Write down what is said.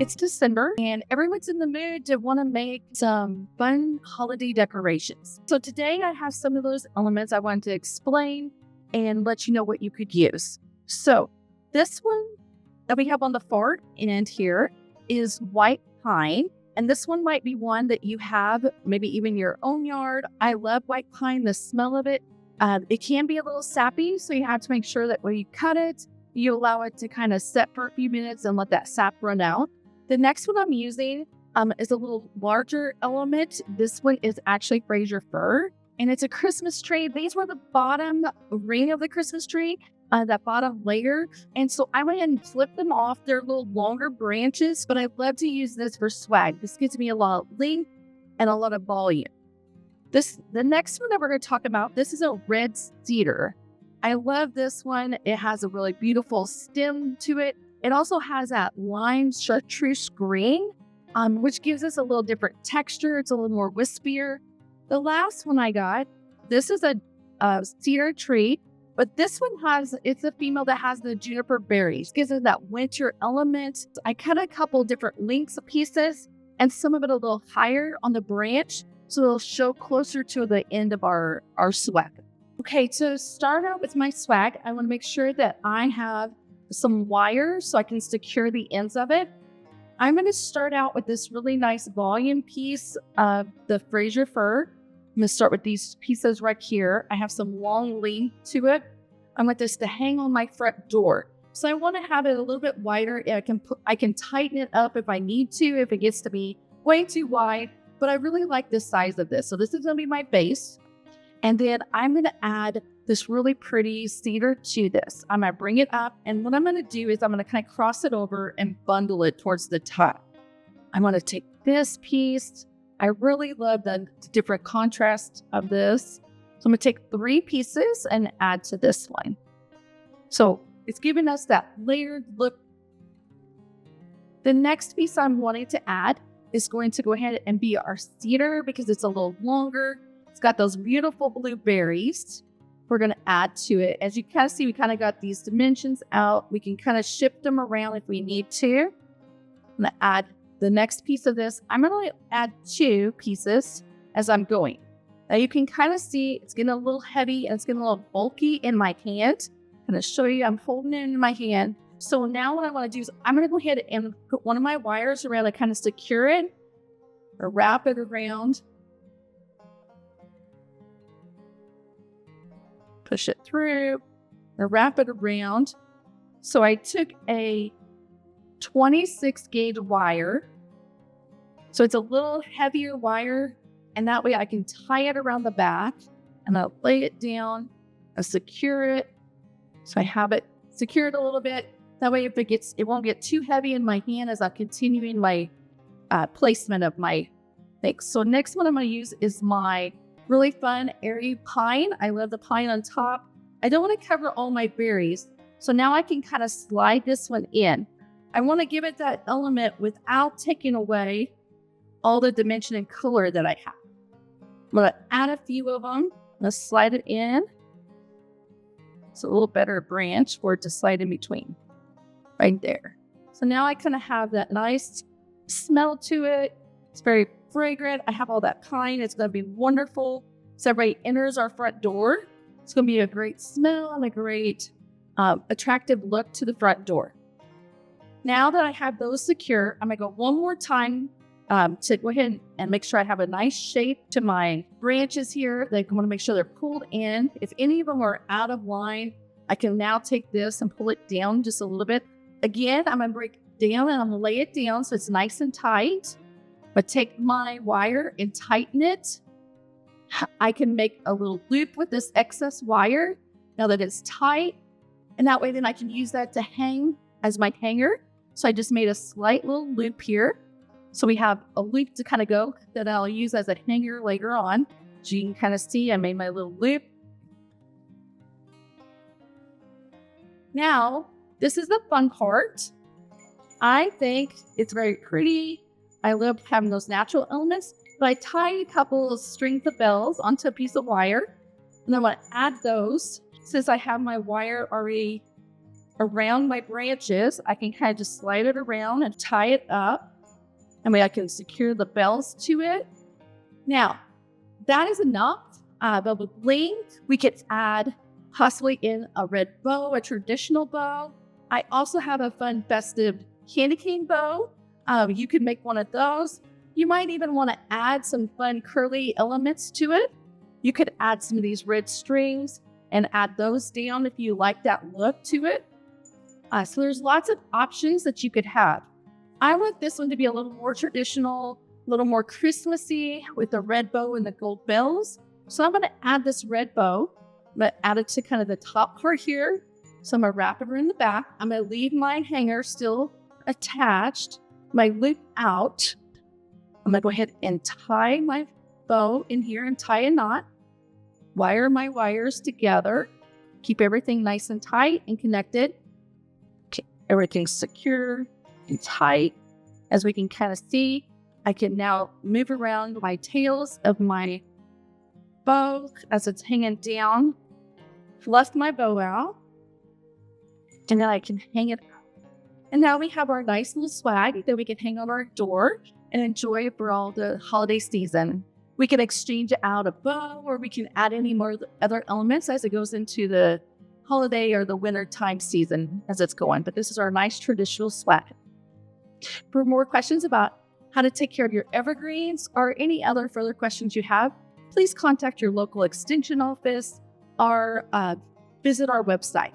It's December and everyone's in the mood to want to make some fun holiday decorations. So today I have some of those elements I want to explain and let you know what you could use. So this one that we have on the far end here is white pine. And this one might be one that you have maybe even your own yard. I love white pine, the smell of it. It can be a little sappy, so you have to make sure that when you cut it, you allow it to kind of set for a few minutes and let that sap run out. The next one I'm using is a little larger element. This one is actually Fraser fir, and it's a Christmas tree. These were the bottom ring of the Christmas tree, that bottom layer. And so I went ahead and flipped them off. They're little longer branches, but I love to use this for swag. This gives me a lot of length and a lot of volume. The next one that we're going to talk about, this is a red cedar. I love this one. It has a really beautiful stem to it. It also has that lime chartreuse green, which gives us a little different texture. It's a little more wispier. The last one I got, this is a cedar tree, but this one it's a female that has the juniper berries. Gives it that winter element. I cut a couple different lengths of pieces and some of it a little higher on the branch, so it'll show closer to the end of our swag. Okay, to start out with my swag, I want to make sure that I have some wire so I can secure the ends of it. I'm going to start out with this really nice volume piece of the Fraser fir. I'm going to start with these pieces right here. I have some long length to it. I want this to hang on my front door. So I want to have it a little bit wider. I can tighten it up if I need to, if it gets to be way too wide. But I really like the size of this. So this is going to be my base. And then I'm going to add this really pretty cedar to this. I'm going to bring it up. And what I'm going to do is I'm going to kind of cross it over and bundle it towards the top. I'm going to take this piece. I really love the different contrast of this. So I'm going to take 3 pieces and add to this one. So it's giving us that layered look. The next piece I'm wanting to add is going to go ahead and be our cedar because it's a little longer. It's got those beautiful blue berries. We're going to add to it. As you kind of see, we kind of got these dimensions out. We can kind of shift them around if we need to. I'm going to add the next piece of this. I'm going to add 2 pieces as I'm going. Now you can kind of see it's getting a little heavy and it's getting a little bulky in my hand. I'm going to show you, I'm holding it in my hand. So now what I want to do is I'm going to go ahead and put one of my wires around to kind of secure it or wrap it around. Push it through or wrap it around. So I took a 26 gauge wire. So it's a little heavier wire, and that way I can tie it around the back and I'll lay it down, I'll secure it. So I have it secured a little bit. That way it won't get too heavy in my hand as I'm continuing my placement of my things. So next one I'm going to use is my really fun airy pine. I love the pine on top. I don't want to cover all my berries. So now I can kind of slide this one in. I want to give it that element without taking away all the dimension and color that I have. I'm going to add a few of them. Let's slide it in. It's a little better branch for it to slide in between. Right there. So now I kind of have that nice smell to it. It's very fragrant. I have all that pine. It's going to be wonderful. So everybody enters our front door. It's going to be a great smell and a great attractive look to the front door. Now that I have those secure, I'm going to go one more time to go ahead and make sure I have a nice shape to my branches here. I want to make sure they're pulled in. If any of them are out of line, I can now take this and pull it down just a little bit. Again, I'm going to break it down and I'm going to lay it down so it's nice and tight. But take my wire and tighten it. I can make a little loop with this excess wire now that it's tight. And that way then I can use that to hang as my hanger. So I just made a slight little loop here. So we have a loop to kind of go that I'll use as a hanger later on. So you can kind of see I made my little loop. Now, this is the fun part. I think it's very pretty. I love having those natural elements, but I tie a couple of strings of bells onto a piece of wire, and I'm going to add those. Since I have my wire already around my branches. I can kind of just slide it around and tie it up. I can secure the bells to it. Now, that is enough. But with bling, we could add possibly in a red bow, a traditional bow. I also have a fun festive candy cane bow. You could make one of those. You might even want to add some fun curly elements to it. You could add some of these red strings and add those down if you like that look to it. So there's lots of options that you could have. I want this one to be a little more traditional, a little more Christmassy with the red bow and the gold bells. So I'm going to add this red bow. I'm going to add it to kind of the top part here. So I'm going to wrap it around the back. I'm going to leave my hanger still attached, my loop out. I'm going to go ahead and tie my bow in here and tie a knot. Wire my wires together. Keep everything nice and tight and connected. Okay, everything's secure and tight. As we can kind of see, I can now move around my tails of my bow as it's hanging down. Fluff my bow out. And then I can hang it up. And now we have our nice little swag that we can hang on our door and enjoy for all the holiday season. We can exchange out a bow, or we can add any more other elements as it goes into the holiday or the winter time season as it's going. But this is our nice traditional swag. For more questions about how to take care of your evergreens or any other further questions you have, please contact your local extension office or visit our website.